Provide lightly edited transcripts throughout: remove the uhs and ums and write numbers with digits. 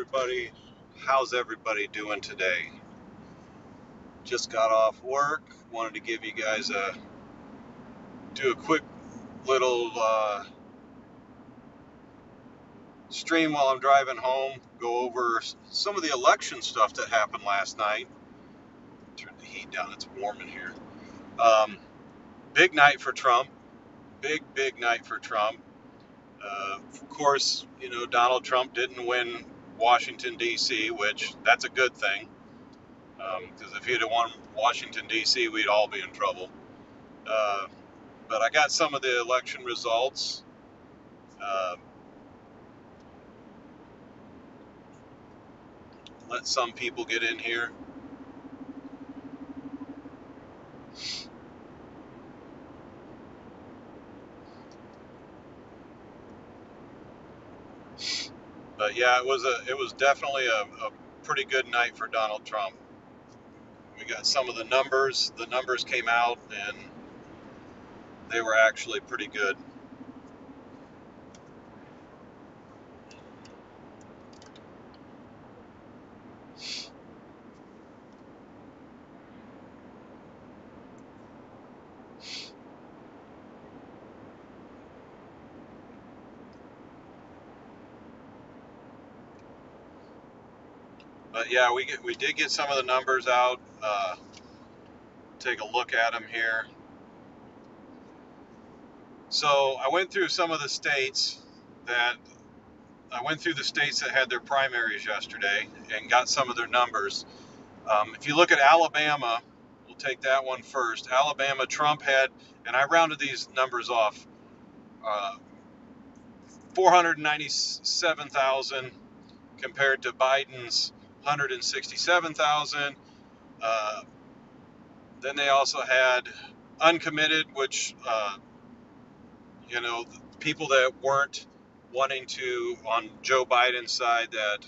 everybody. How's everybody doing today? Just got off work. Wanted to give you guys do a quick little stream while I'm driving home. Go over some of the election stuff that happened last night. Turn the heat down. It's warm in here. Big night for Trump. Big night for Trump. Of course, Donald Trump didn't win Washington, D.C., which that's a good thing. Because if he'd have won Washington, D.C., we'd all be in trouble. But I got some of the election results. Let some people get in here. But yeah, it was definitely a pretty good night for Donald Trump. We got some of the numbers. The numbers came out, and they were actually pretty good. But yeah, we did get some of the numbers out. Take a look at them here. So I went through some of the states that had their primaries yesterday and got some of their numbers. If you look at Alabama, we'll take that one first. Alabama, Trump had, and I rounded these numbers off, 497,000 compared to Biden's 167,000. Then they also had uncommitted, which, people that weren't wanting to, on Joe Biden's side, that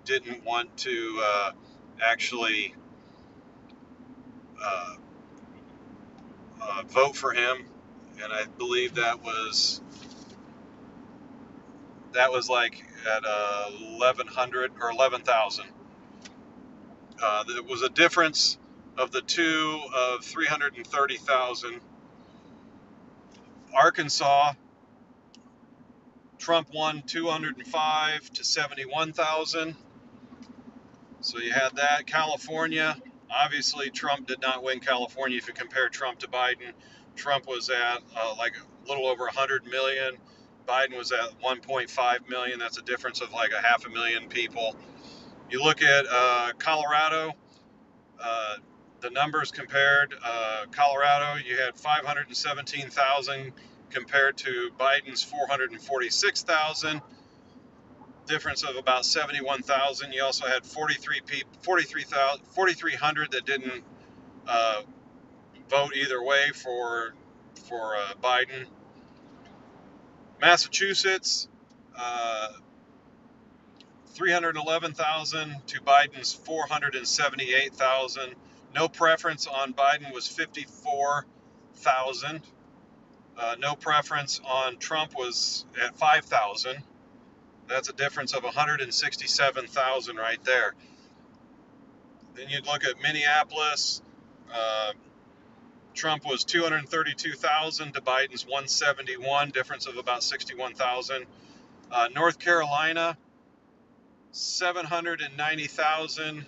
didn't want to actually vote for him. And I believe that was like at 1,100 or 11,000. There was a difference of the two of 330,000. Arkansas, Trump won 205 to 71,000. So you had that. California, obviously Trump did not win California. If you compare Trump to Biden, Trump was at like a little over 100 million. Biden was at 1.5 million. That's a difference of like 500,000 people. You look at Colorado, the numbers compared. Colorado, you had 517,000 compared to Biden's 446,000. Difference of about 71,000. You also had 4,300 that didn't vote either way for Biden. Massachusetts, 311,000 to Biden's 478,000. No preference on Biden was 54,000. No preference on Trump was at 5,000. That's a difference of 167,000 right there. Then you'd look at Minneapolis. Trump was 232,000 to Biden's 171, difference of about 61,000. North Carolina, 790,000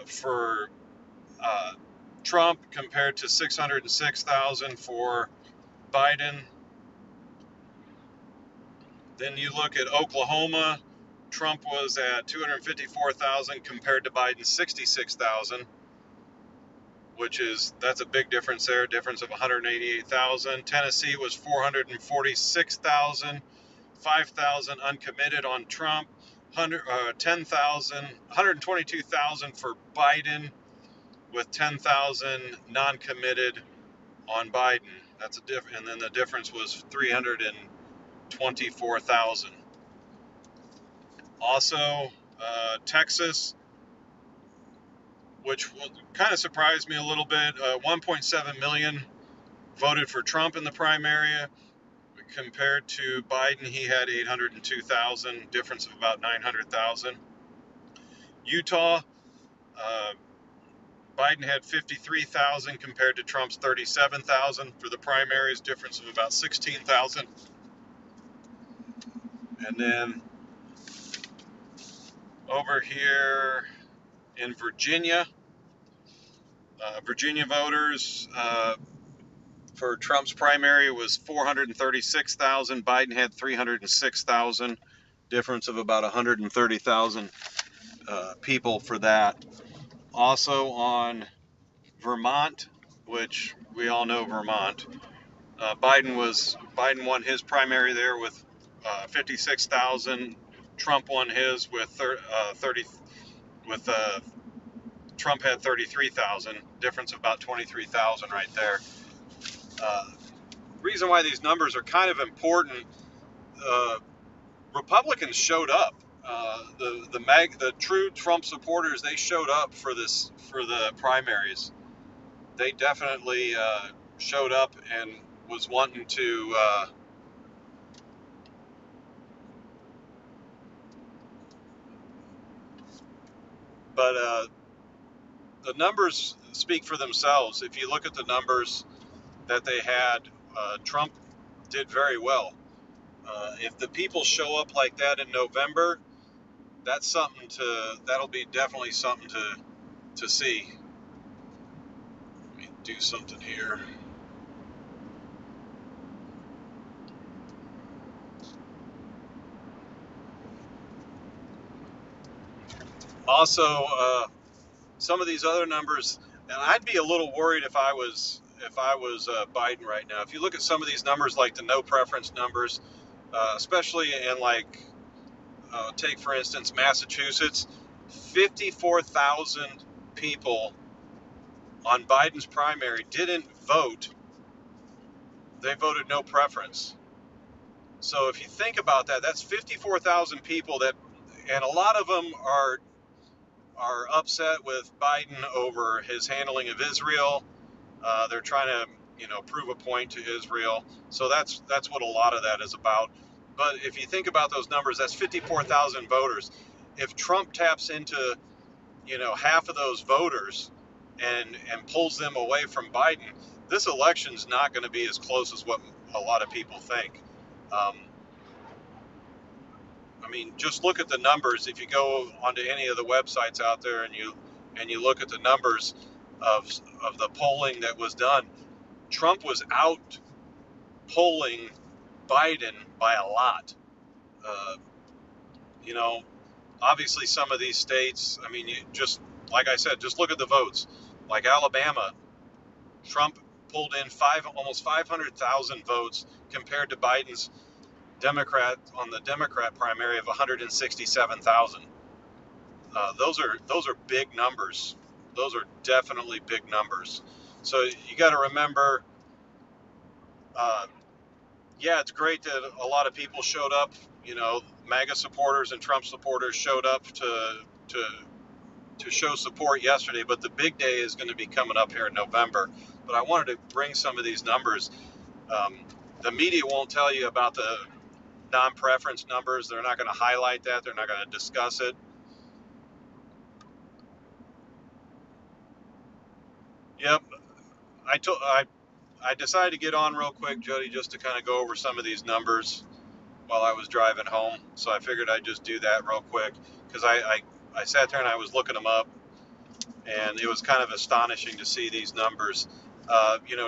for Trump compared to 606,000 for Biden. Then you look at Oklahoma, Trump was at 254,000 compared to Biden's 66,000, that's a big difference there, difference of 188,000. Tennessee was 446,000, 5,000 uncommitted on Trump, 122,000 for Biden, with 10,000 non-committed on Biden. That's a difference, and then the difference was 324,000. Also, Texas, which kind of surprised me a little bit, 1.7 million voted for Trump in the primary compared to Biden, he had 802,000, difference of about 900,000. Utah, uh, Biden had 53,000 compared to Trump's 37,000 for the primaries, difference of about 16,000. And then over here in Virginia, Virginia voters for Trump's primary was 436,000. Biden had 306,000, difference of about 130,000 people for that. Also on Vermont, which we all know Vermont, Biden won his primary there with 56,000. Trump won his with 30 with Trump had 33,000, difference of about 23,000 right there. Reason why these numbers are kind of important, Republicans showed up. The true Trump supporters, they showed up for the primaries. They definitely showed up and was wanting to but the numbers speak for themselves. If you look at the numbers that they had, Trump did very well. If the people show up like that in November, that'll be definitely something to see. Let me do something here. Also, some of these other numbers, and I'd be a little worried if I was Biden right now. If you look at some of these numbers, like the no preference numbers, especially in take for instance Massachusetts, 54,000 people on Biden's primary didn't vote. They voted no preference. So if you think about that, that's 54,000 people and a lot of them are upset with Biden over his handling of Israel. They're trying to, prove a point to Israel. So that's what a lot of that is about. But if you think about those numbers, that's 54,000 voters. If Trump taps into, half of those voters and pulls them away from Biden, this election's not going to be as close as what a lot of people think. Just look at the numbers. If you go onto any of the websites out there and you look at the numbers of the polling that was done, Trump was out polling Biden by a lot. Obviously some of these states, like I said, just look at the votes. Like Alabama, Trump pulled in almost 500,000 votes compared to Biden's Democrat primary of 167,000. Those are big numbers. Those are definitely big numbers. So you got to remember, it's great that a lot of people showed up. MAGA supporters and Trump supporters showed up to show support yesterday. But the big day is going to be coming up here in November. But I wanted to bring some of these numbers. The media won't tell you about the non-preference numbers. They're not going to highlight that. They're not going to discuss it. Yep. I decided to get on real quick, Jody, just to kind of go over some of these numbers while I was driving home. So I figured I'd just do that real quick because I sat there and I was looking them up, and it was kind of astonishing to see these numbers.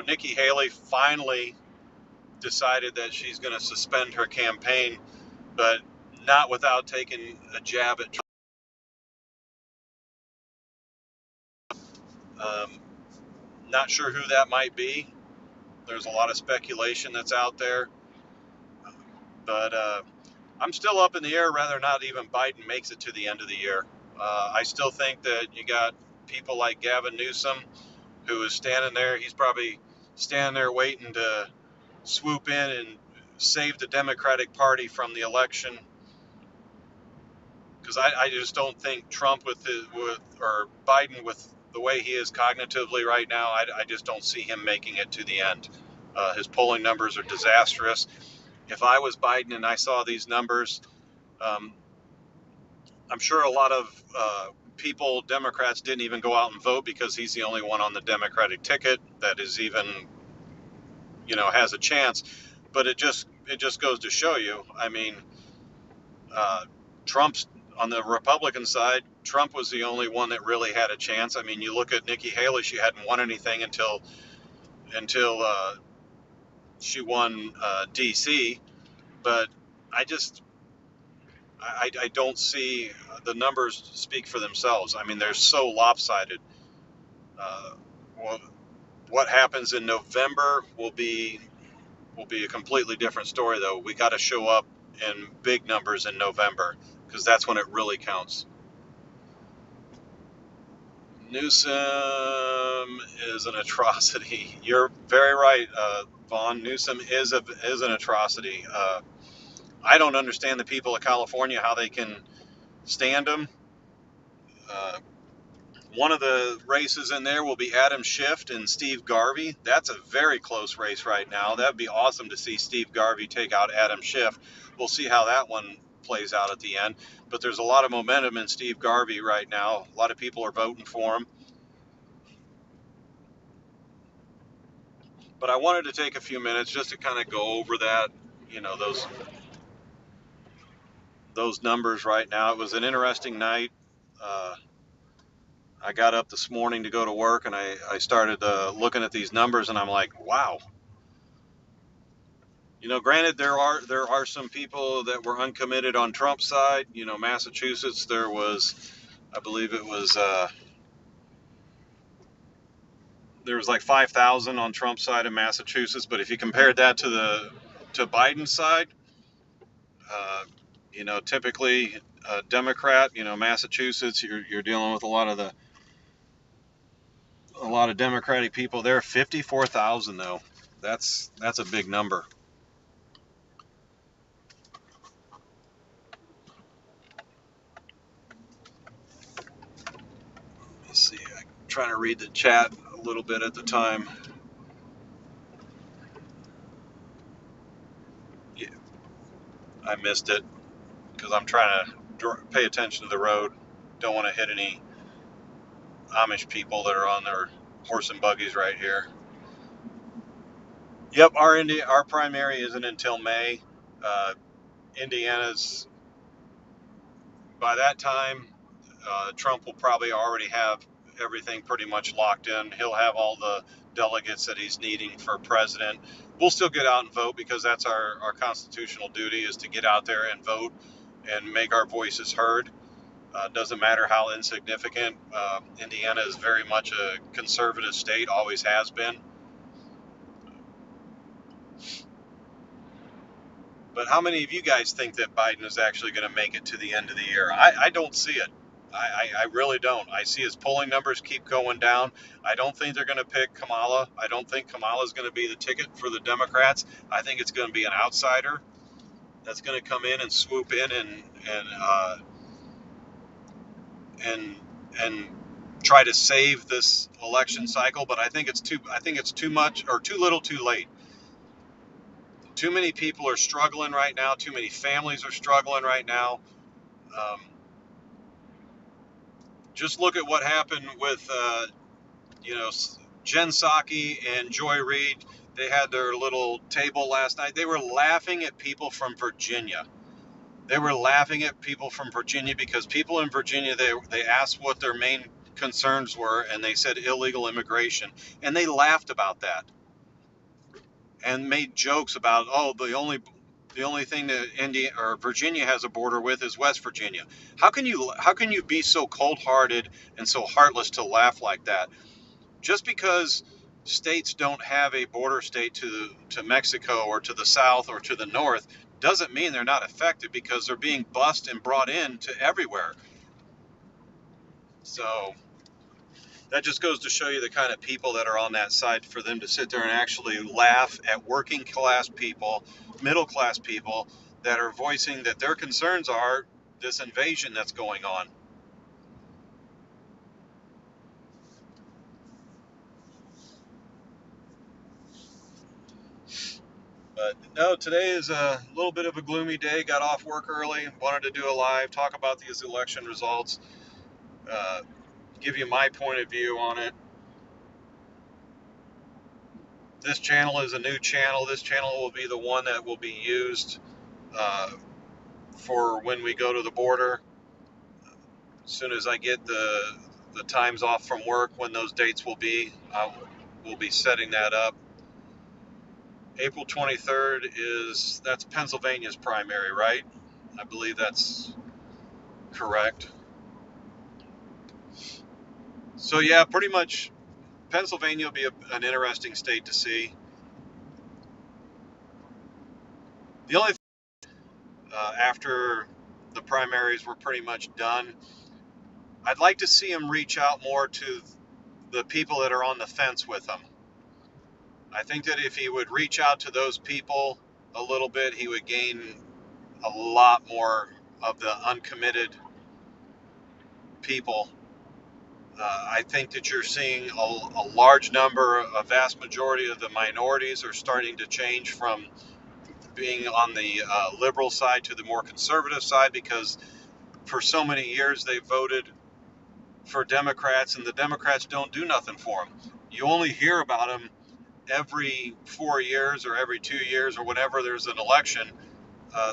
Nikki Haley finally decided that she's going to suspend her campaign, but not without taking a jab at Trump. Not sure who that might be. There's a lot of speculation that's out there, but I'm still up in the air whether or not even Biden makes it to the end of the year. I still think that you got people like Gavin Newsom, who is standing there. He's probably standing there waiting to swoop in and save the Democratic Party from the election. Because I just don't think Trump or Biden with the way he is cognitively right now, I just don't see him making it to the end. His polling numbers are disastrous. If I was Biden and I saw these numbers, um, I'm sure a lot of people, Democrats, didn't even go out and vote because he's the only one on the Democratic ticket that is even, has a chance. But it just goes to show you. I mean, uh, Trump's on the Republican side. Trump was the only one that really had a chance. I mean, you look at Nikki Haley; she hadn't won anything until she won D.C. But I just I don't see the numbers speak for themselves. I mean, they're so lopsided. Uh, well, what happens in November will be a completely different story, though. We got to show up in big numbers in November because that's when it really counts. Newsom is an atrocity. You're very right, Vaughn. Newsom is an atrocity. I don't understand the people of California how they can stand him. Uh, One of the races in there will be Adam Schiff and Steve Garvey. That's a very close race right now. That'd be awesome to see Steve Garvey take out Adam Schiff. We'll see how that one plays out at the end. But there's a lot of momentum in Steve Garvey right now. A lot of people are voting for him. But I wanted to take a few minutes just to kind of go over that, those numbers right now. It was an interesting night. Uh, I got up this morning to go to work, and I started looking at these numbers, and I'm like, wow. Granted, there are some people that were uncommitted on Trump's side. Massachusetts, I believe there was like 5,000 on Trump's side in Massachusetts. But if you compared that to Biden's side, uh, typically a Democrat, Massachusetts, you're dealing with a lot of Democratic people there. 54,000 though, that's a big number. Let's see. I'm trying to read the chat a little bit at the time. Yeah, I missed it because I'm trying to pay attention to the road. Don't want to hit any Amish people that are on their horse and buggies right here. Yep, our primary isn't until May. Uh, Indiana's by that time. Trump will probably already have everything pretty much locked in. He'll have all the delegates that he's needing for president. We'll still get out and vote because that's our constitutional duty, is to get out there and vote and make our voices heard. Doesn't matter how insignificant. Indiana is very much a conservative state, always has been. But how many of you guys think that Biden is actually going to make it to the end of the year? I don't see it. I really don't. I see his polling numbers keep going down. I don't think they're going to pick Kamala. I don't think Kamala is going to be the ticket for the Democrats. I think it's going to be an outsider that's going to come in and swoop in and and try to save this election cycle. But I think it's too much, or too little, too late. Too many people are struggling right now. Too many families are struggling right now. Um, just look at what happened with, you know, Jen Psaki and Joy Reid. They had their little table last night. They were laughing at people from Virginia. They were laughing at people from Virginia because people in Virginia, they asked what their main concerns were, and they said illegal immigration, and they laughed about that and made jokes about, oh, the only thing that India or Virginia has a border with is West Virginia. How can you be so cold-hearted and so heartless to laugh like that? Just because states don't have a border state to Mexico or to the south or to the north doesn't mean they're not affected, because they're being bussed and brought in to everywhere. So that just goes to show you the kind of people that are on that side, for them to sit there and actually laugh at working class people, middle class people that are voicing that their concerns are this invasion that's going on. But no, today is a little bit of a gloomy day. Got off work early, wanted to do a live, talk about these election results, uh, give you my point of view on it. This channel is a new channel. This channel will be the one that will be used uh, for when we go to the border. As soon as I get the times off from work, when those dates will be, we'll be setting that up. April 23rd that's Pennsylvania's primary, right? I believe that's correct. So yeah, pretty much Pennsylvania will be an interesting state to see. The only after the primaries were pretty much done, I'd like to see him reach out more to the people that are on the fence with him. I think that if he would reach out to those people a little bit, he would gain a lot more of the uncommitted people. I think that you're seeing a large number, a vast majority of the minorities are starting to change from being on the liberal side to the more conservative side, because for so many years they voted for Democrats and the Democrats don't do nothing for them. You only hear about them every 4 years or every 2 years or whenever there's an election.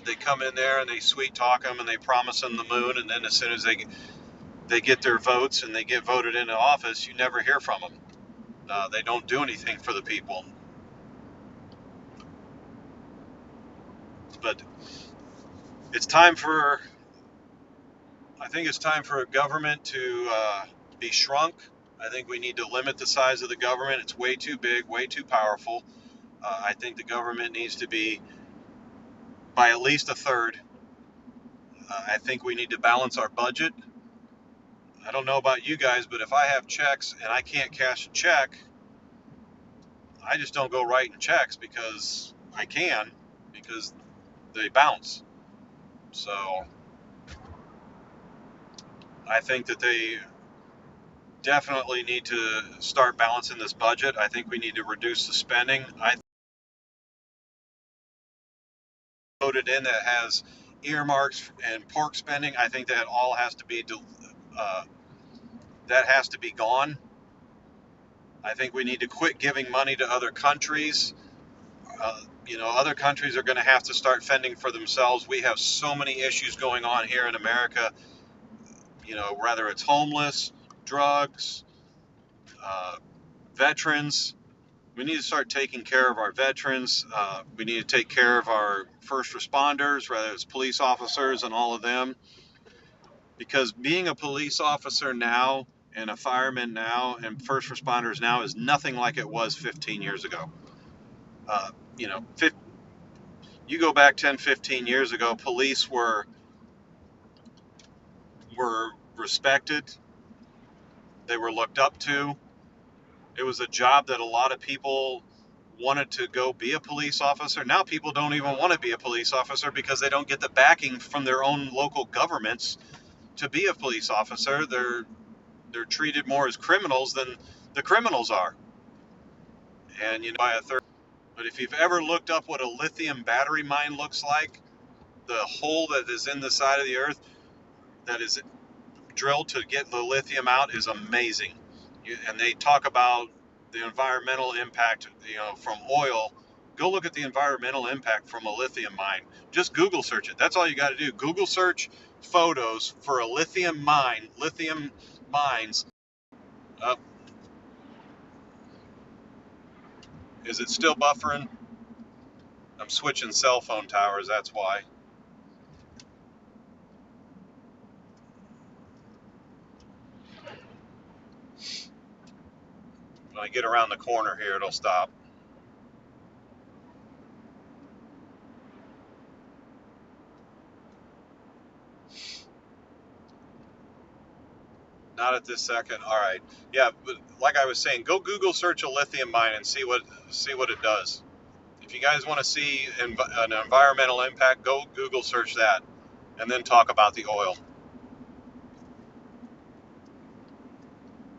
They come in there and they sweet talk them and they promise them the moon, and then as soon as they get their votes and they get voted into office, you never hear from them. They don't do anything for the people. But it's time for, I think it's time for a government to be shrunk. I think we need to limit the size of the government. It's way too big, way too powerful. I think the government needs to be by at least a third. I think we need to balance our budget. I don't know about you guys, but if I have checks and I can't cash a check, I just don't go writing checks because I can, because they bounce. So I think that they definitely need to start balancing this budget. I think we need to reduce the spending. I voted in that has earmarks and pork spending. I think that all has to be uh, that has to be gone. I think we need to quit giving money to other countries. Other countries are going to have to start fending for themselves. We have so many issues going on here in America. Whether it's homeless, drugs, uh, veterans. We need to start taking care of our veterans. We need to take care of our first responders, whether it's police officers and all of them. Because being a police officer now and a fireman now and first responders now is nothing like it was 15 years ago. Uh, you know, you go back 10, 15 years ago, police were respected. They were looked up to. It was a job that a lot of people wanted to go be a police officer. Now people don't even want to be a police officer because they don't get the backing from their own local governments to be a police officer. They're treated more as criminals than the criminals are. And by a third. But if you've ever looked up what a lithium battery mine looks like, the hole that is in the side of the earth that is drilled to get the lithium out is amazing. And they talk about the environmental impact, from oil. Go look at the environmental impact from a lithium mine. Just Google search it. That's all you got to do. Google search photos for a lithium mine, lithium mines. Uh, is it still buffering? I'm switching cell phone towers, that's why. When I get around the corner here, it'll stop. Not at this second. All right. Yeah, but like I was saying, go Google search a lithium mine and see what it does. If you guys want to see an environmental impact, go Google search that, and then talk about the oil.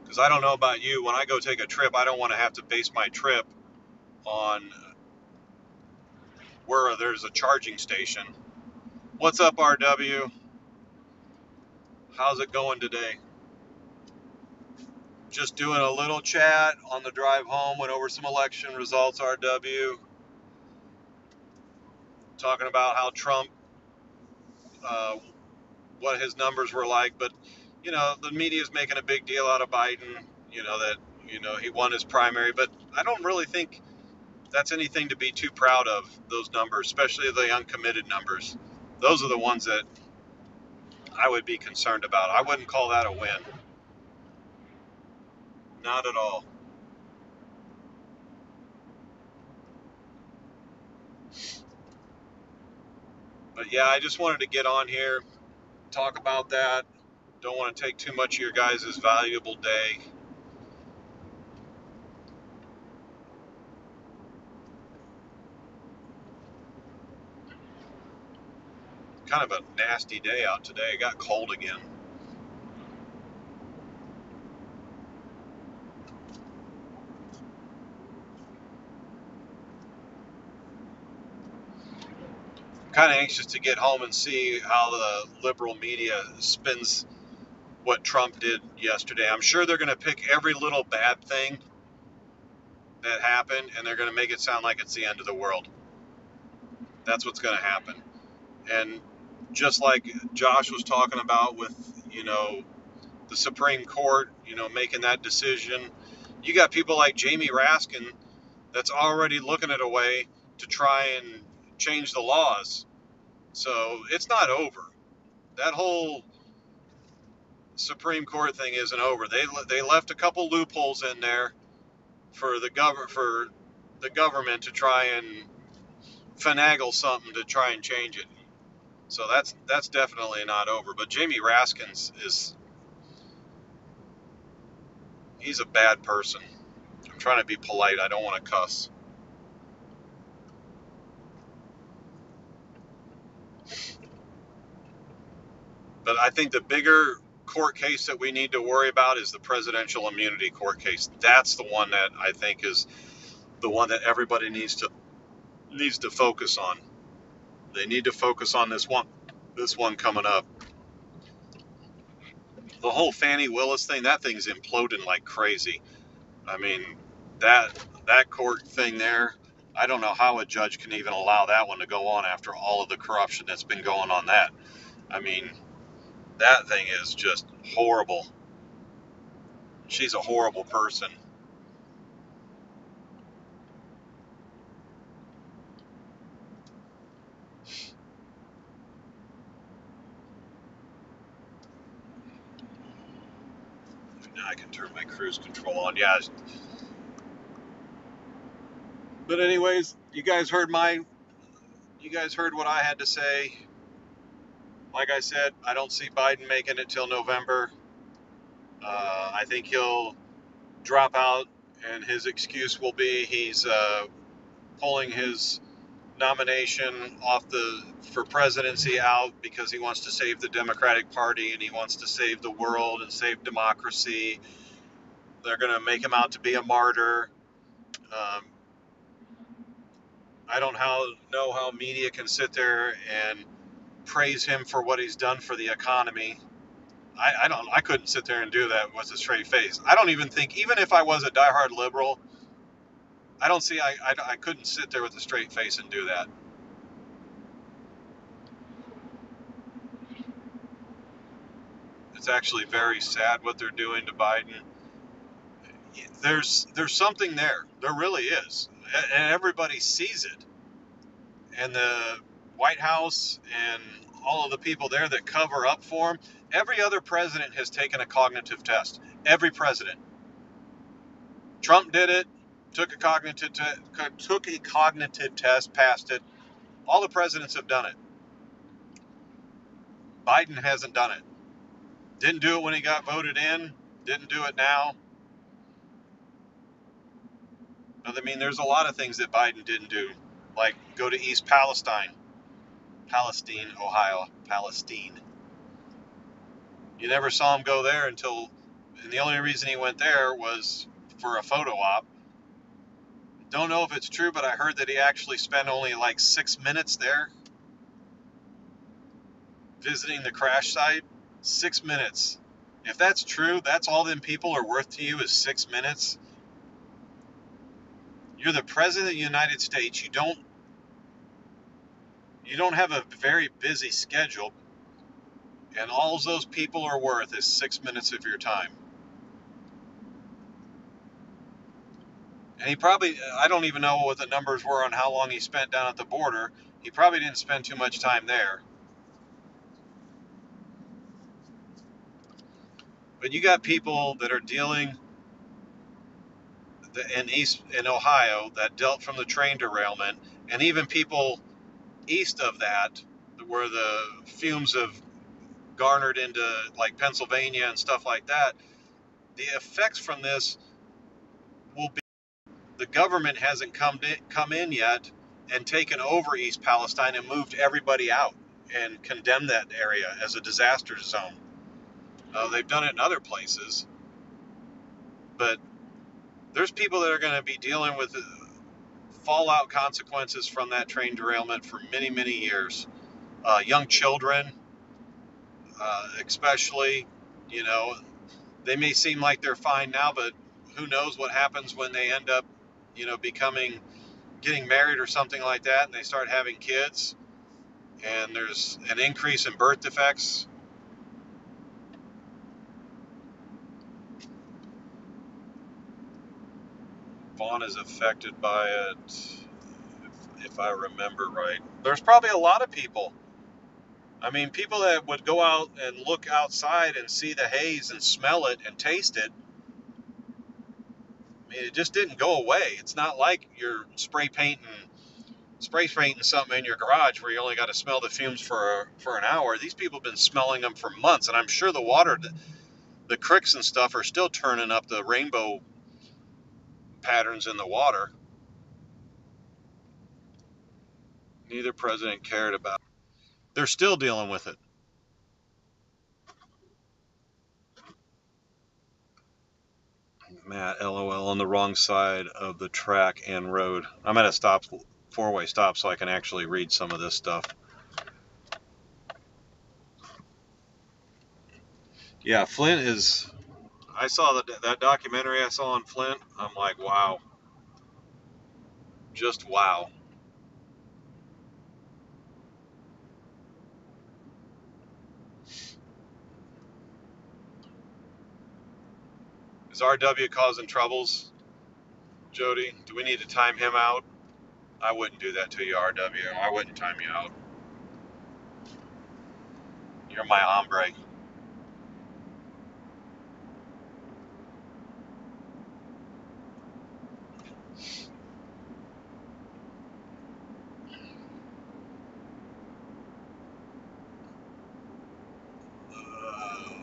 Because I don't know about you, when I go take a trip, I don't want to have to base my trip on where there's a charging station. What's up, RW? How's it going today? Just doing a little chat on the drive home, went over some election results, RW, talking about how Trump, uh, what his numbers were like. But, the media is making a big deal out of Biden, that, he won his primary. But I don't really think that's anything to be too proud of, those numbers, especially the uncommitted numbers. Those are the ones that I would be concerned about. I wouldn't call that a win. Not at all. But yeah, I just wanted to get on here, talk about that. Don't want to take too much of your guys' valuable day. Kind of a nasty day out today. It got cold again. Kind of anxious to get home and see how the liberal media spins what Trump did yesterday. I'm sure they're going to pick every little bad thing that happened and they're going to make it sound like it's the end of the world. That's what's going to happen. And just like Josh was talking about with, the Supreme Court, making that decision, you got people like Jamie Raskin that's already looking at a way to try and change the laws. So it's not over. That whole Supreme Court thing isn't over. They left a couple loopholes in there for the government to try and finagle something to try and change it. So that's definitely not over. But Jamie Raskins he's a bad person. I'm trying to be polite. I don't want to cuss. But I think the bigger court case that we need to worry about is the presidential immunity court case. That's the one that I think is the one that everybody needs to focus on. They need to focus on this one coming up. The whole Fannie Willis thing, that thing's imploding like crazy. I mean, that court thing there, I don't know how a judge can even allow that one to go on after all of the corruption that's been going on that. I mean, that thing is just horrible. She's a horrible person. Now I can turn my cruise control on. Yeah. But anyways, you guys heard what I had to say. Like I said, I don't see Biden making it till November. I think he'll drop out, and his excuse will be he's pulling his nomination for presidency out because he wants to save the Democratic Party and he wants to save the world and save democracy. They're going to make him out to be a martyr. I don't know how media can sit there and praise him for what he's done for the economy. I couldn't sit there and do that with a straight face. I don't even think, even if I was a diehard liberal, I couldn't sit there with a straight face and do that. It's actually very sad what they're doing to Biden. There's something there. There really is. And everybody sees it. And the White House and all of the people there that cover up for him, every other president has taken a cognitive test. Every president. Trump did it, took a cognitive test, passed it. All the presidents have done it. Biden hasn't done it. Didn't do it when he got voted in. Didn't do it now. I mean, there's a lot of things that Biden didn't do, like go to East Palestine, Ohio, Palestine. You never saw him go there and the only reason he went there was for a photo op. Don't know if it's true, but I heard that he actually spent only like 6 minutes there visiting the crash site. 6 minutes. If that's true, that's all them people are worth to you is 6 minutes. You're the president of the United States. You don't have a very busy schedule, and all those people are worth is 6 minutes of your time. And he probably, I don't even know what the numbers were on how long he spent down at the border. He probably didn't spend too much time there. But you got people that are dealing in Ohio that dealt from the train derailment, and even people east of that, where the fumes have garnered into like Pennsylvania and stuff like that. The effects from this will be the government hasn't come in yet and taken over East Palestine and moved everybody out and condemned that area as a disaster zone. They've done it in other places, but there's people that are going to be dealing with fallout consequences from that train derailment for many, many years. Young children, especially, you know, they may seem like they're fine now, but who knows what happens when they end up, getting married or something like that, and they start having kids, and there's an increase in birth defects. Vaughn is affected by it, if I remember right. There's probably a lot of people. I mean, people that would go out and look outside and see the haze and smell it and taste it. I mean, it just didn't go away. It's not like you're spray painting something in your garage where you only got to smell the fumes for an hour. These people have been smelling them for months, and I'm sure the water, the creeks and stuff, are still turning up the rainbow patterns in the water. Neither president cared about. They're still dealing with it. Matt, LOL, on the wrong side of the track and road. I'm at a four-way stop, so I can actually read some of this stuff. Yeah, Flint is. I saw that documentary I saw on Flint. I'm like, wow, just wow. Is RW causing troubles, Jody? Do we need to time him out? I wouldn't do that to you, RW. I wouldn't time you out. You're my hombre.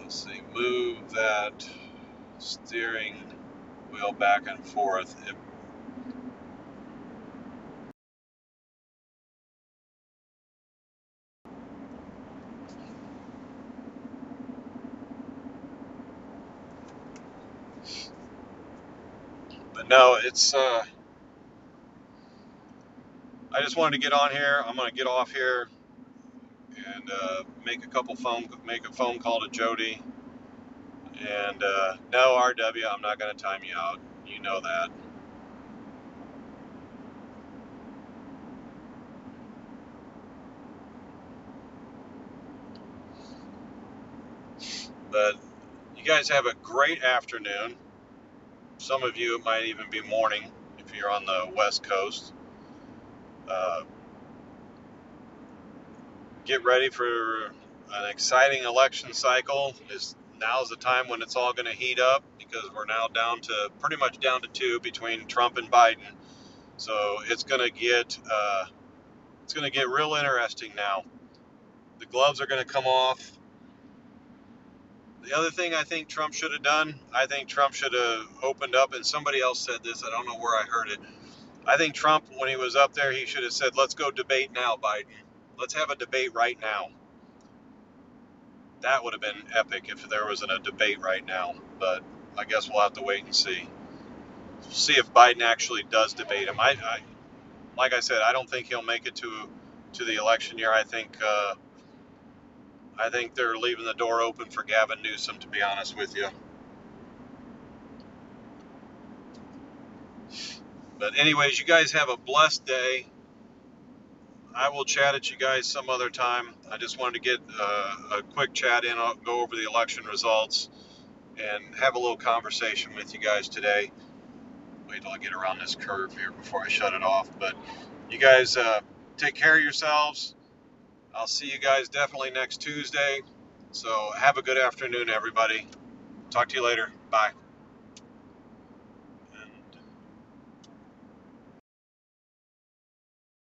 Let's see. Move that steering wheel back and forth. But no, it's. I just wanted to get on here. I'm gonna get off here and make a phone call to Jody. And no, RW, I'm not gonna time you out. You know that. But you guys have a great afternoon. Some of you, it might even be morning if you're on the West Coast. Get ready for an exciting election cycle. Now's the time when it's all going to heat up, because we're now pretty much down to two between Trump and Biden. So it's going to get real interesting now. The gloves are going to come off. The other thing I think Trump should have done, I think Trump should have opened up, and somebody else said this, I don't know where I heard it. I think Trump, when he was up there, he should have said, let's go debate now, Biden. Let's have a debate right now. That would have been epic if there wasn't a debate right now, but I guess we'll have to wait and see. see if Biden actually does debate him. Like I said, I don't think he'll make it to the election year. I think they're leaving the door open for Gavin Newsom, to be honest with you. But anyways, you guys have a blessed day. I will chat at you guys some other time. I just wanted to get a quick chat in, I'll go over the election results, and have a little conversation with you guys today. Wait till I get around this curve here before I shut it off. But you guys take care of yourselves. I'll see you guys definitely next Tuesday. So have a good afternoon, everybody. Talk to you later. Bye.